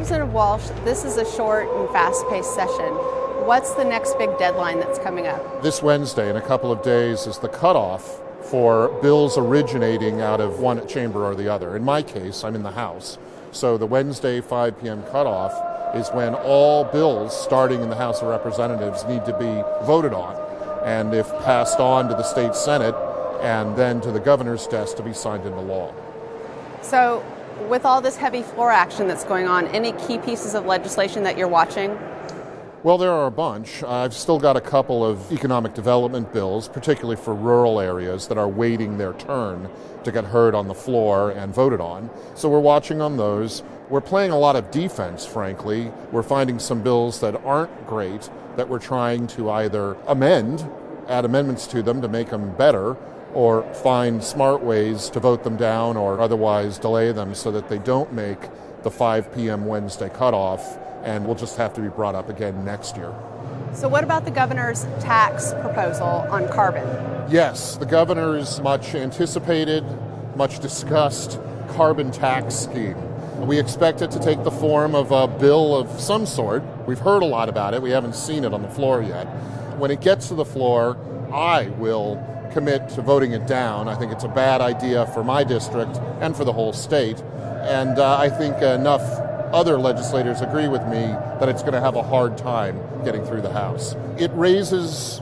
Representative Walsh, this is a short and fast-paced session. What's the next big deadline that's coming up? This Wednesday, in a couple of days, is the cutoff for bills originating out of one chamber or the other. In my case, I'm in the House. So the Wednesday 5 p.m. cutoff is when all bills starting in the House of Representatives need to be voted on, and if passed on to the state Senate and then to the governor's desk to be signed into law. So with all this heavy floor action that's going on, any key pieces of legislation that you're watching? Well, there are a bunch. I've still got a couple of economic development bills, particularly for rural areas, that are waiting their turn to get heard on the floor and voted on. So we're watching on those. We're playing a lot of defense, frankly. We're finding some bills that aren't great that we're trying to either add amendments to them to make them better, or find smart ways to vote them down or otherwise delay them so that they don't make the 5 p.m. Wednesday cutoff, and will just have to be brought up again next year. So what about the governor's tax proposal on carbon? Yes, the governor's much anticipated, much discussed carbon tax scheme. We expect it to take the form of a bill of some sort. We've heard a lot about it. We haven't seen it on the floor yet. When it gets to the floor, I will commit to voting it down. I think it's a bad idea for my district and for the whole state. And I think enough other legislators agree with me that it's going to have a hard time getting through the House. It raises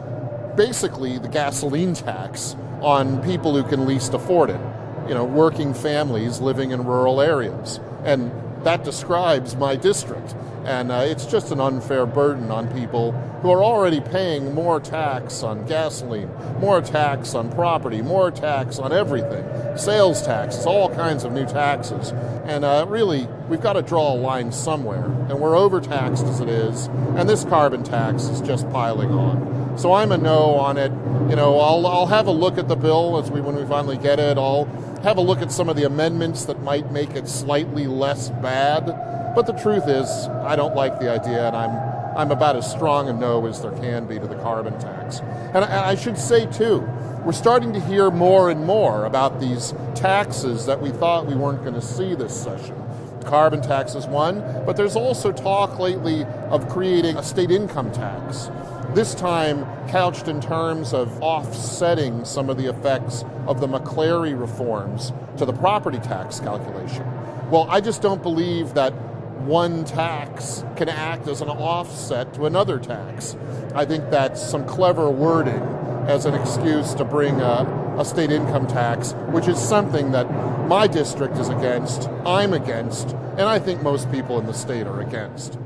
basically the gasoline tax on people who can least afford it, working families living in rural areas. And that describes my district. And it's just an unfair burden on people who are already paying more tax on gasoline, more tax on property, more tax on everything, sales taxes, all kinds of new taxes. And really, we've got to draw a line somewhere. And we're overtaxed as it is, and this carbon tax is just piling on. So I'm a no on it. I'll have a look at the bill when we finally get it. I'll have a look at some of the amendments that might make it slightly less bad. But the truth is, I don't like the idea, and I'm about as strong a no as there can be to the carbon tax. And I should say, too, we're starting to hear more and more about these taxes that we thought we weren't going to see this session. Carbon tax is one, but there's also talk lately of creating a state income tax, this time couched in terms of offsetting some of the effects of the McCleary reforms to the property tax calculation. Well, I just don't believe that one tax can act as an offset to another tax. I think that's some clever wording as an excuse to bring a state income tax, which is something that my district is against, I'm against, and I think most people in the state are against.